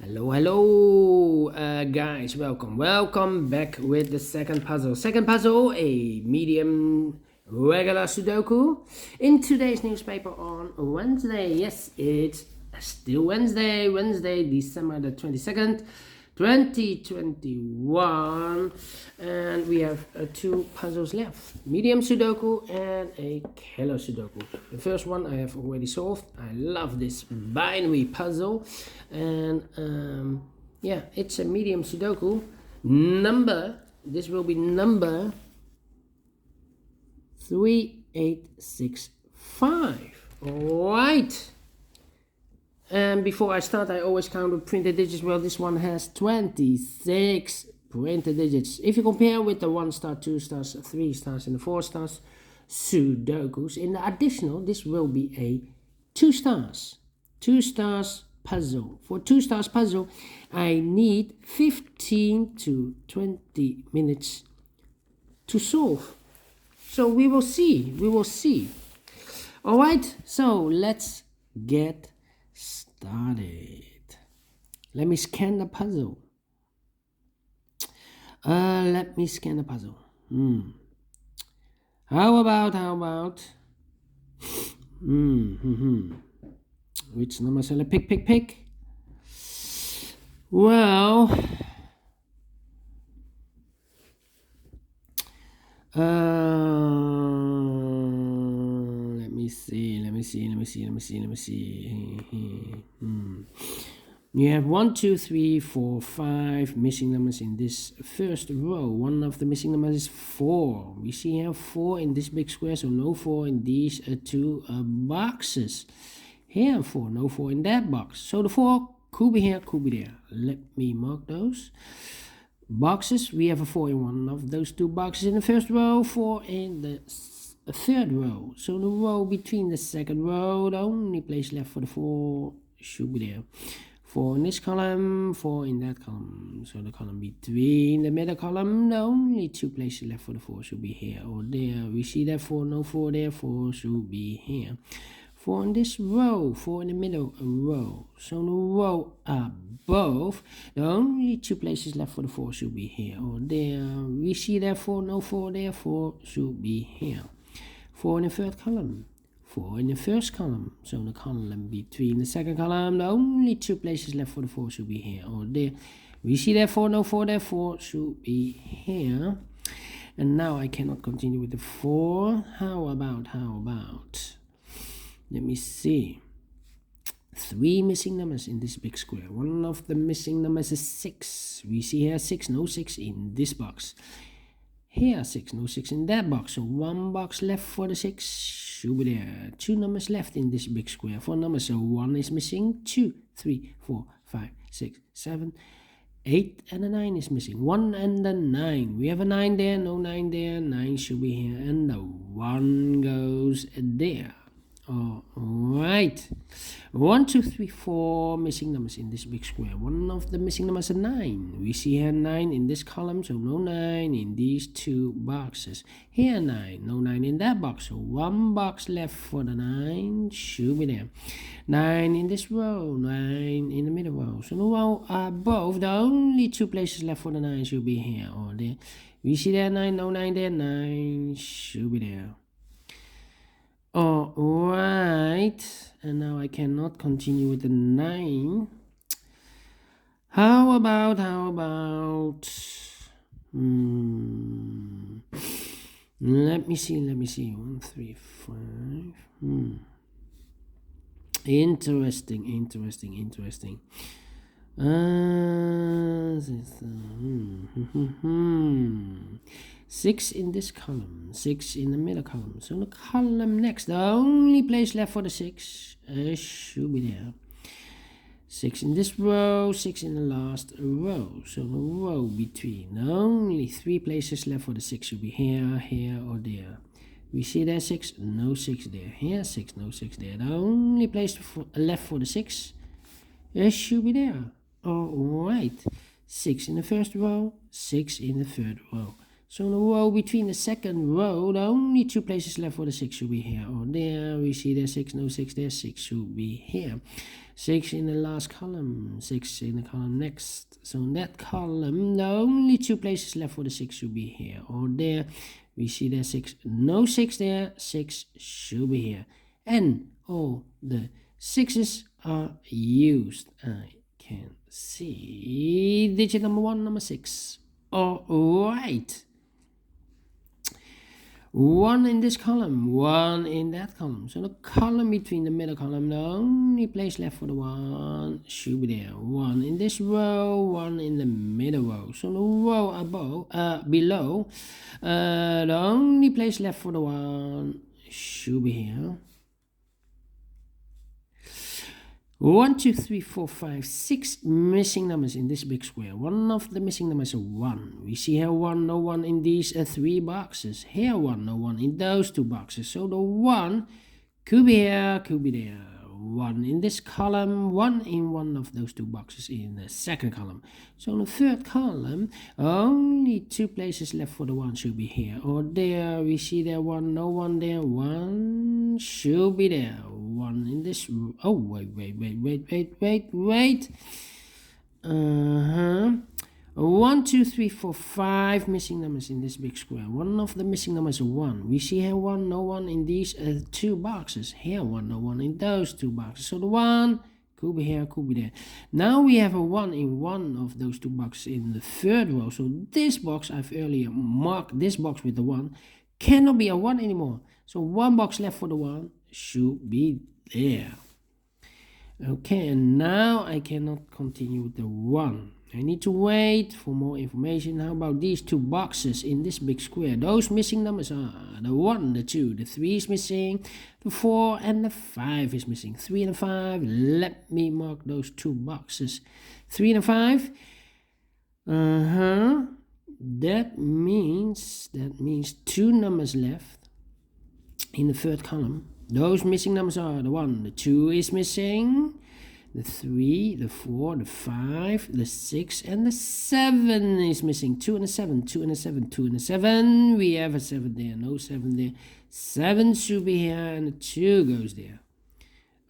Hello, guys. Welcome back with the second puzzle. Second puzzle, a medium regular Sudoku in today's newspaper on Wednesday. Yes, it's still Wednesday, December the 22nd, 2021, and we have two puzzles left: medium Sudoku and a killer Sudoku. The first one I have already solved. I love this binary puzzle, and yeah, it's a medium Sudoku. This will be number 3865. All right. And before I start, I always count the printed digits. Well, this one has 26 printed digits. If you compare with the 1 star, 2 stars, 3 stars, and the 4 stars Sudokus, in the additional, this will be a 2 stars. 2 stars puzzle. For 2 stars puzzle, I need 15 to 20 minutes to solve. So we will see. All right. So let's get started. Let me scan the puzzle. How about? Which number shall I pick? Well, let me see. You have 1, 2, 3, 4, 5 missing numbers in this first row. One of the missing numbers is 4. We see here 4 in this big square, so no 4 in these two boxes. Here 4, no 4 in that box. So the 4 could be here, could be there. Let me mark those boxes. We have a 4 in one of those two boxes in the first row, 4 in the third row. So the row between the second row, the only place left for the 4 should be there. 4 in this column, 4 in that column. So the column between the middle column, the only two places left for the 4 should be here or there. We see that 4, no 4 there, 4 should be here. 4 in this row, 4 in the middle row. So the row above, the only two places left for the 4 should be here or there. We see that 4, no 4 there, 4 should be here. 4 in the third column, 4 in the first column. So the column between the second column, the only two places left for the 4 should be here or there. We see that 4, no 4 there, 4 should be here. And now I cannot continue with the 4. How about? Let me see. 3 missing numbers in this big square. One of the missing numbers is 6. We see here 6, no 6 in this box. Here 6, no 6 in that box. So 1 box left for the 6 should be there. 2 numbers left in this big square. 4 numbers, so 1 is missing. 2, 3, 4, 5, 6, 7, 8, and a 9 is missing. 1 and a 9. We have a 9 there, no 9 there. 9 should be here, and the 1 goes there. All right. 1, 2, 3, 4 missing numbers in this big square. One of the missing numbers is 9. We see here 9 in this column, so no 9 in these two boxes. Here 9, no 9 in that box, so 1 box left for the 9 should be there. 9 in this row, 9 in the middle row. So the row above, the only two places left for the 9 should be here or there. We see there 9, no 9 there, 9 should be there. All right, and now I cannot continue with the 9. How about? Let me see. 1, 3, 5. Interesting. 6 in this column, 6 in the middle column. So the column next, the only place left for the 6 should be there. 6 in this row, 6 in the last row. So the row between, the only 3 places left for the 6 should be here, or there. We see there 6, no 6 there. Here 6, no 6 there. The only place left for the 6 should be there. All right. 6 in the first row, 6 in the third row. So in the row between the second row, the only 2 places left for the 6 should be here or there. We see there's 6, no 6 there, 6 should be here. 6 in the last column, 6 in the column next. So in that column, the only 2 places left for the 6 should be here or there. We see there's 6, no 6 there, 6 should be here. And all the 6's are used. I can see digit number 1, number 6. All right. 1 in this column, 1 in that column. So the column between the middle column, the only place left for the 1 should be there. 1 in this row, 1 in the middle row. So the row above, below, the only place left for the 1 should be here. 1, 2, 3, 4, 5, 6 missing numbers in this big square. One of the missing numbers is 1. We see here 1, no 1 in these 3 boxes. Here 1, no 1 in those 2 boxes. So the 1 could be here, could be there. 1 in this column, 1 in one of those 2 boxes in the second column. So in the third column, only 2 places left for the 1 should be here or there. We see there 1, no 1 there, 1 should be there. 1 in this, oh wait. 1, 2, 3, 4, 5 missing numbers in this big square. One of the missing numbers is 1. We see here 1, no 1 in these 2 boxes. Here 1, no 1 in those 2 boxes. So the 1 could be here, could be there. Now we have a 1 in one of those 2 boxes in the third row. So this box, I've earlier marked this box with the 1, cannot be a 1 anymore. So 1 box left for the 1 should be there. Okay, and now I cannot continue with the 1. I need to wait for more information. How about these 2 boxes in this big square? Those missing numbers are the 1, the 2, the 3 is missing, the 4 and the 5 is missing. 3 and 5, let me mark those 2 boxes. 3 and 5, that means 2 numbers left in the third column. Those missing numbers are the 1, the 2 is missing, the 3, the 4, the 5, the 6, and the 7 is missing. 2 and a 7, 2 and a 7, 2 and a 7. We have a 7 there, no 7 there. 7 should be here, and the 2 goes there.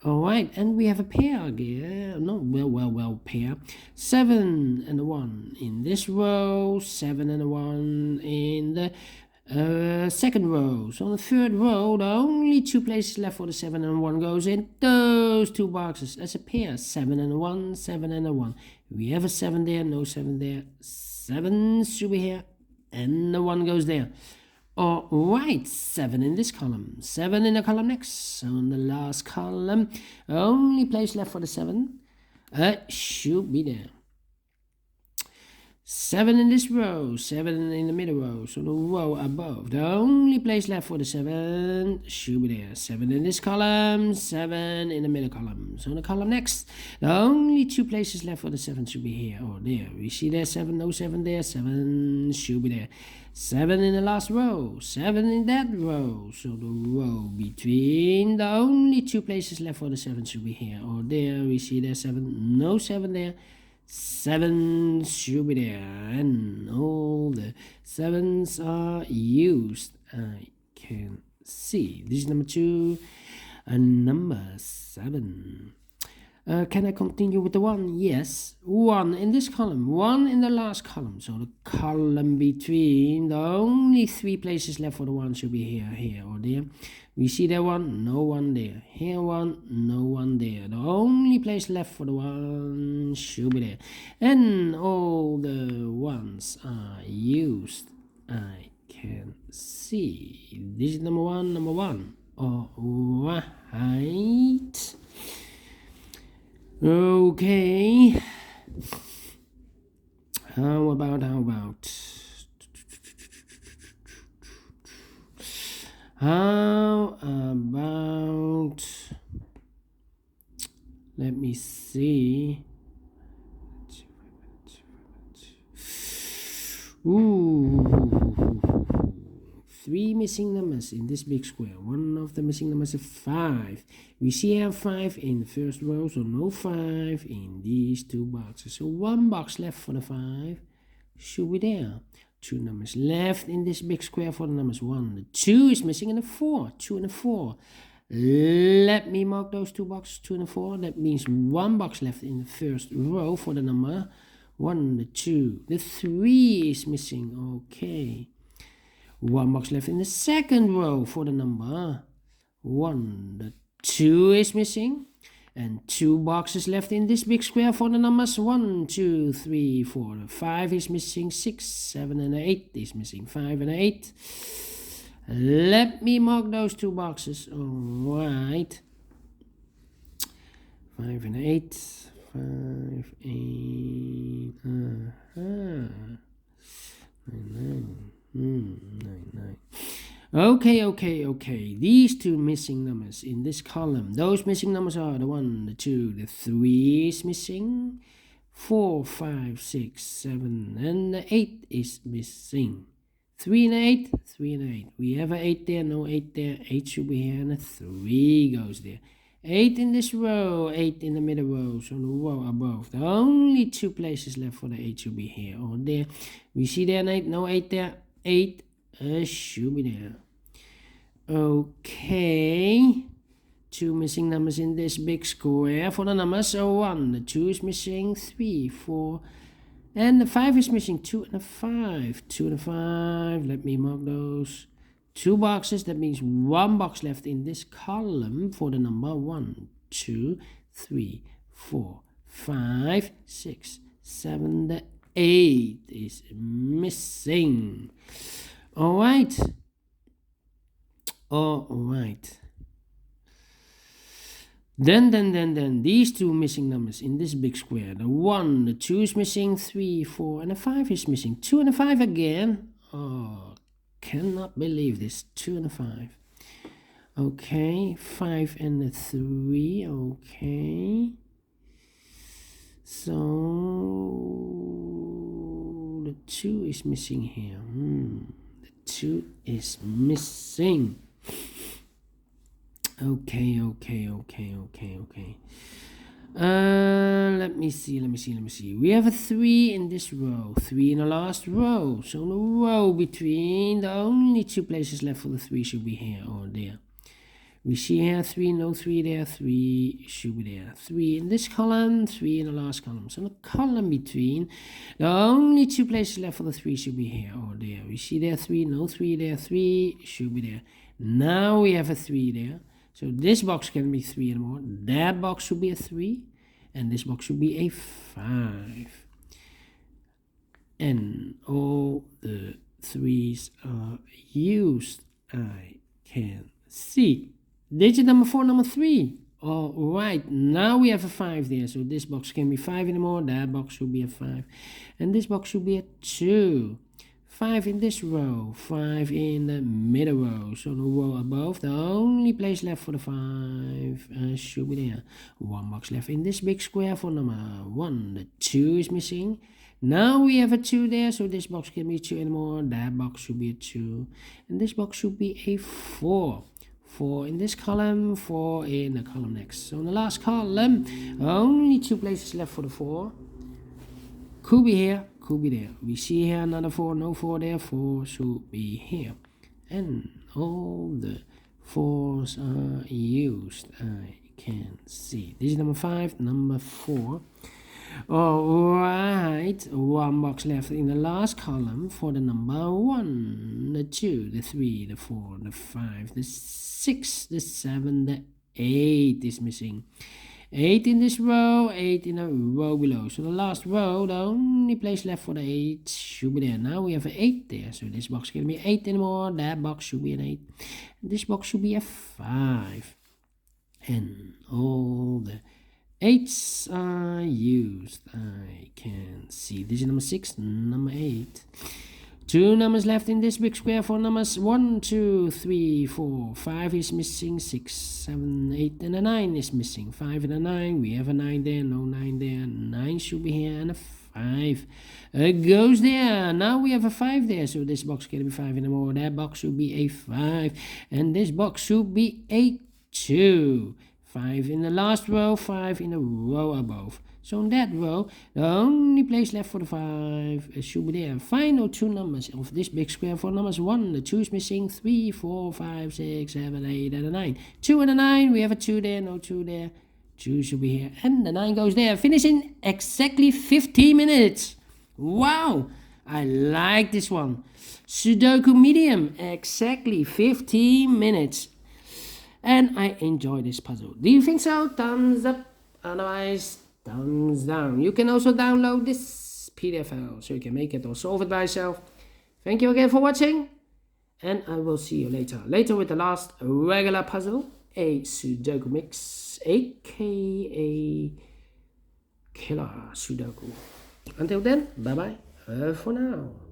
Alright, and we have a pair again. No, well, pair. 7 and a 1 in this row, 7 and a 1 in the second row. So on the third row, the only 2 places left for the 7 and 1 goes in those 2 boxes as a pair. 7 and a 1, 7 and a 1. We have a 7 there, no 7 there. 7 should be here, and the 1 goes there. Alright, 7 in this column, 7 in the column next. So in the last column, only place left for the 7 should be there. 7 in this row, 7 in the middle row, so the row above. The only place left for the 7 should be there. 7 in this column, 7 in the middle column. So the column next, the only 2 places left for the 7 should be here or there. We see there 7, no 7 there, 7 should be there. 7 in the last row, 7 in that row. So the row between the only 2 places left for the 7 should be here or there. We see there 7, no 7 there. 7 should be there, and all the 7's are used. I can see. This is number 2, and number 7. Can I continue with the 1? Yes. 1 in this column, 1 in the last column. So the column between the only 3 places left for the 1 should be here, here, or there. We see there 1, no 1 there. Here 1, no 1 there. The only place left for the 1 should be there. And all the 1's are used. I can see. This is number 1, number 1. All right. Okay. How about let me see. Ooh, 3 missing numbers in this big square. One of the missing numbers is 5. We see here 5 in the first row, so no 5 in these 2 boxes. So 1 box left for the 5 should be there. 2 numbers left in this big square for the numbers 1. The 2 is missing and a 4. 2 and a 4. Let me mark those 2 boxes, 2 and a 4. That means 1 box left in the first row for the number 1, the 2. The 3 is missing. Okay. 1 box left in the second row for the number 1. The 2 is missing. And 2 boxes left in this big square for the numbers 1, 2, 3, 4. The 5 is missing. 6, 7, and 8 is missing. 5 and 8. Let me mark those 2 boxes. Alright. 5 and 8. 5, 8. 9. Okay. These 2 missing numbers in this column. Those missing numbers are the 1, the 2, the 3 is missing. 4, 5, 6, 7, and the 8 is missing. 3 and 8, 3 and 8. We have an 8 there, no 8 there. 8 should be here, and a 3 goes there. 8 in this row, 8 in the middle row, so the row above. The only 2 places left for the 8 should be here or there. We see there an 8, no 8 there. 8 should be there. Okay. 2 missing numbers in this big square for the numbers 1. The 2 is missing, 3, 4, and the 5 is missing. 2 and a 5. 2 and a 5. Let me mark those 2 boxes. That means 1 box left in this column for the number 1, 2, 3, 4, 5, 6, 7. The 8 is missing. Alright. Then these 2 missing numbers in this big square. The 1, the 2 is missing, 3, 4, and the 5 is missing. 2 and a 5 again. Cannot believe this. 2 and a 5. Okay, 5 and a 3. Okay. So the 2 is missing here. The 2 is missing. Okay. Let me see. We have a 3 in this row, 3 in the last row. So the row between, the only 2 places left for the 3 should be here or there. We see here 3, no 3 there, 3 should be there. 3 in this column, 3 in the last column. So the column between, the only 2 places left for the 3 should be here or there. We see there 3, no 3 there, 3 should be there. Now we have a 3 there. So this box can be 3 anymore. That box should be a 3. And this box should be a 5. And all the 3s are used. I can see. Digit number 4, number 3. Alright, now we have a 5 there. So this box can be 5 anymore. That box should be a 5. And this box should be a 2. 5 in this row, 5 in the middle row, so the row above, the only place left for the 5 should be there. 1 box left in this big square for number 1, the 2 is missing. Now we have a 2 there, so this box can be 2 anymore, that box should be a 2, and this box should be a 4. 4 in this column, 4 in the column next. So in the last column, only 2 places left for the 4. Could be here, could be there. We see here another 4, no 4 there, 4 should be here. And all the 4s are used. I can see. This is number 5, number 4. Alright, 1 box left in the last column for the number 1, the 2, the 3, the 4, the 5, the 6, the 7, the 8 is missing. 8 in this row, 8 in the row below. So the last row, the only place left for the 8 should be there. Now we have an 8 there. So this box can be 8 anymore. That box should be an 8. And this box should be a 5. And all the 8s are used. I can see. This is number 6, number 8. 2 numbers left in this big square for numbers 1, 2, 3, 4, 5 is missing, 6, 7, 8, and a 9 is missing. 5 and a 9, we have a 9 there, no 9 there, 9 should be here, and a 5 goes there. Now we have a 5 there, so this box can be 5 anymore, that box should be a 5, and this box should be a 2. 5 in the last row, 5 in the row above. So in that row, the only place left for the 5 should be there. Final 2 numbers of this big square. For numbers 1, the 2 is missing. 3, 4, 5, 6, 7, 8, and a 9. 2 and a 9, we have a 2 there, no 2 there. 2 should be here, and the 9 goes there. Finish in exactly 15 minutes. Wow, I like this one. Sudoku medium, exactly 15 minutes. And I enjoy this puzzle. Do you think so? Thumbs up. Otherwise, thumbs down. You can also download this PDF file so you can make it or solve it by yourself. Thank you again for watching. And I will see you later. Later with the last regular puzzle. A Sudoku mix, aka Killer Sudoku. Until then, bye bye for now.